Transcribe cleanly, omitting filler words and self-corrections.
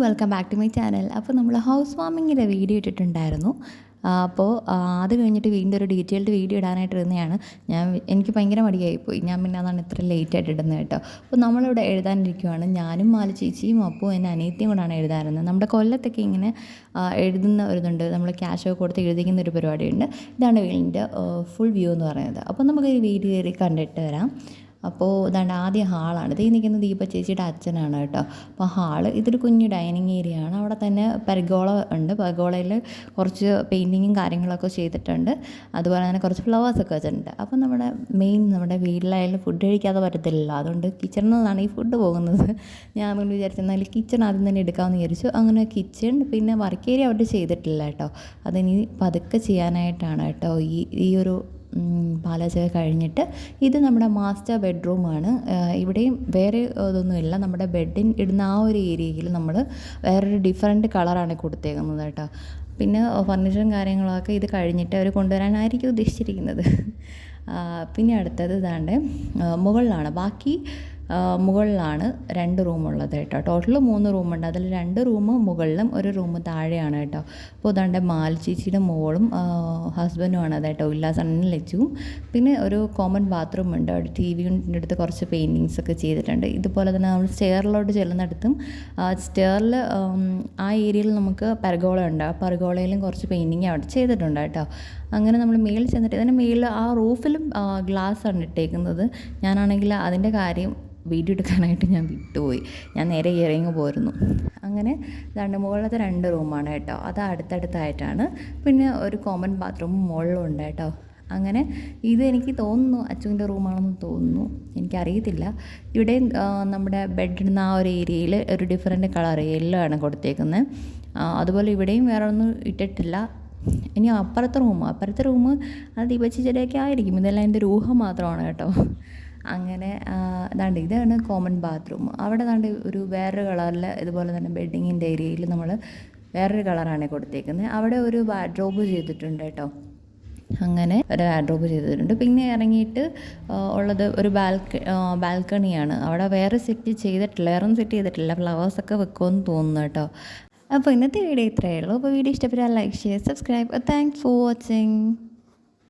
Welcome back to my channel. അപ്പോൾ നമ്മൾ house വാമിങ്ങിൻ്റെ video ഇട്ടിട്ടുണ്ടായിരുന്നു. അപ്പോൾ അത് കഴിഞ്ഞിട്ട് വീണ്ടും ഒരു ഡീറ്റെയിൽഡ് വീഡിയോ ഇടാനായിട്ട് ഇരുന്നതാണ്. എനിക്ക് ഭയങ്കര മടിയായിപ്പോയി. ഞാൻ പിന്നെ അതാണ് ഇത്ര ലേറ്റായിട്ട് ഇടുന്നത് കേട്ടോ. അപ്പോൾ നമ്മളിവിടെ എഴുതാനിരിക്കുവാണ്. ഞാനും മാല ചേച്ചിയും അപ്പോൾ എൻ്റെ അനിയത്തിയും കൂടാണ് എഴുതാറുന്നത്. നമ്മുടെ കൊല്ലത്തൊക്കെ ഇങ്ങനെ എഴുതുന്ന ഒരിതുണ്ട്. നമ്മൾ ക്യാഷൊക്കെ കൊടുത്ത് എഴുതിക്കുന്ന ഒരു പരിപാടിയുണ്ട്. ഇതാണ് വീടിൻ്റെ ഫുൾ വ്യൂ എന്ന് പറയുന്നത്. അപ്പോൾ നമുക്ക് ഈ വീഡിയോ കയറി കണ്ടിട്ട് വരാം. അപ്പോൾ ഇതാണ്ട് ആദ്യം ഹാളാണ്. ഇത് നിൽക്കുന്നത് ദീപ ചേച്ചിയുടെ അച്ഛനാണ് കേട്ടോ. അപ്പോൾ ഹാള് ഇതൊരു കുഞ്ഞു ഡൈനിങ് ഏരിയ ആണ്. അവിടെ തന്നെ പെർഗോള ഉണ്ട്. പെർഗോളയിൽ കുറച്ച് പെയിൻറ്റിങ്ങും കാര്യങ്ങളൊക്കെ ചെയ്തിട്ടുണ്ട്. അതുപോലെ തന്നെ കുറച്ച് ഫ്ലവേഴ്സൊക്കെ വെച്ചിട്ടുണ്ട്. അപ്പോൾ നമ്മുടെ വീട്ടിലായാലും ഫുഡ് കഴിക്കാതെ പറ്റത്തില്ലല്ലോ. അതുകൊണ്ട് കിച്ചണിൽ നിന്നാണ് ഈ ഫുഡ് പോകുന്നത്. ഞാൻ അതുകൊണ്ട് വിചാരിച്ചെന്നാൽ കിച്ചൺ ആദ്യം തന്നെ എടുക്കാമെന്ന് വിചാരിച്ചു. അങ്ങനെ കിച്ചൺ പിന്നെ വർക്ക് ഏരിയ അവിടെ ചെയ്തിട്ടില്ല കേട്ടോ. അതിനി പതുക്കെ ചെയ്യാനായിട്ടാണ് കേട്ടോ ഈ ഒരു പാലൊക്കെ കഴിഞ്ഞിട്ട്. ഇത് നമ്മുടെ മാസ്റ്റർ ബെഡ്റൂമാണ്. ഇവിടെയും വേറെ ഇതൊന്നുമില്ല. നമ്മുടെ ബെഡിൻ ഇടുന്ന ആ ഒരു ഏരിയയിൽ നമ്മൾ വേറൊരു ഡിഫറെൻറ്റ് കളറാണ് കൊടുത്തേക്കുന്നത് കേട്ടോ. പിന്നെ ഫർണിച്ചറും കാര്യങ്ങളൊക്കെ ഇത് കഴിഞ്ഞിട്ട് അവർ കൊണ്ടുവരാനായിരിക്കും ഉദ്ദേശിച്ചിരിക്കുന്നത്. പിന്നെ അടുത്തത് ഇതാണ്ട് മുകളിലാണ്. ബാക്കി മുകളിലാണ് 2 റൂമുള്ളത് കേട്ടോ. ടോട്ടൽ 3 റൂമുണ്ട്. അതിൽ 2 റൂം മുകളിലും ഒരു റൂം താഴെയാണ് കേട്ടോ. അപ്പോൾ ഇതാണ്ട് മാലച്ചേച്ചിയുടെ മോളും ഹസ്ബൻഡുമാണ് അത് കേട്ടോ. ഉല്ലാസണ്ണനും ലച്ചുവും. പിന്നെ ഒരു കോമൺ ബാത്റൂം ഉണ്ട്. അവിടെ TV-യുടെ അടുത്ത് കുറച്ച് പെയിൻറ്റിങ്സ് ഒക്കെ ചെയ്തിട്ടുണ്ട്. ഇതുപോലെ തന്നെ നമ്മൾ സ്റ്റെയറിലോട്ട് ചെല്ലുന്നിടത്തും സ്റ്റെയറിൽ ആ ഏരിയയിൽ നമുക്ക് പെർഗോള ഉണ്ട്. ആ പെർഗോളയിലും കുറച്ച് പെയിൻറ്റിങ് അവിടെ ചെയ്തിട്ടുണ്ട് കേട്ടോ. അങ്ങനെ നമ്മൾ മേളിൽ ചെന്നിട്ട് ഇതിൻ്റെ മേളിൽ ആ റൂഫിലും ഗ്ലാസ്സാണ് ഇട്ടേക്കുന്നത്. ഞാനാണെങ്കിൽ അതിൻ്റെ കാര്യം വീഡിയോ എടുക്കാനായിട്ട് ഞാൻ വിട്ടുപോയി. ഞാൻ നേരെ ഇറങ്ങി പോരുന്നു. അങ്ങനെ മുകളിലത്തെ 2 റൂമാണ് കേട്ടോ. അത് അടുത്തടുത്തായിട്ടാണ്. പിന്നെ ഒരു കോമൺ ബാത്റൂമും മുകളിലും ഉണ്ട് കേട്ടോ. അങ്ങനെ ഇത് എനിക്ക് തോന്നുന്നു അച്ചുവിൻ്റെ റൂമാണെന്ന് തോന്നുന്നു, എനിക്കറിയത്തില്ല. ഇവിടെ നമ്മുടെ ബെഡിടുന്ന ആ ഒരു ഏരിയയിൽ ഒരു ഡിഫറെൻറ്റ് കളർ യെല്ലോ ആണ് കൊടുത്തേക്കുന്നത്. അതുപോലെ ഇവിടെയും വേറെ ഒന്നും ഇട്ടിട്ടില്ല. ഇനി അപ്പുറത്തെ റൂം അത് ദീപച്ചേച്ചിയുടെയൊക്കെ ആയിരിക്കും. ഇതെല്ലാം എൻ്റെ ഒരു ഊഹം മാത്രമാണ് കേട്ടോ. അങ്ങനെ ഇതാണ് കോമൺ ബാത്റൂം. അവിടെ ഒരു വേറൊരു കളറിൽ ഇതുപോലെ തന്നെ ബെഡിങ്ങിൻ്റെ ഏരിയയിൽ നമ്മൾ വേറൊരു കളറാണ് കൊടുത്തേക്കുന്നത്. അവിടെ ഒരു വാർഡ്രോബ് ചെയ്തിട്ടുണ്ട് കേട്ടോ. അങ്ങനെ ഒരു വാർഡ്രോബ് ചെയ്തിട്ടുണ്ട്. പിന്നെ ഇറങ്ങിയിട്ട് ഉള്ളത് ഒരു ബാൽക്കണിയാണ്. അവിടെ വേറെ സെറ്റ് ചെയ്തിട്ടില്ല, വേറൊന്നും സെറ്റ് ചെയ്തിട്ടില്ല. ഫ്ലവേഴ്സൊക്കെ വെക്കുമെന്ന് തോന്നുന്നു കേട്ടോ. അപ്പോൾ ഇന്നത്തെ വീഡിയോ ഇത്രയേ ഉള്ളൂ. അപ്പോൾ വീഡിയോ ഇഷ്ടപ്പെട്ടാൽ like, share, subscribe. Thanks for watching.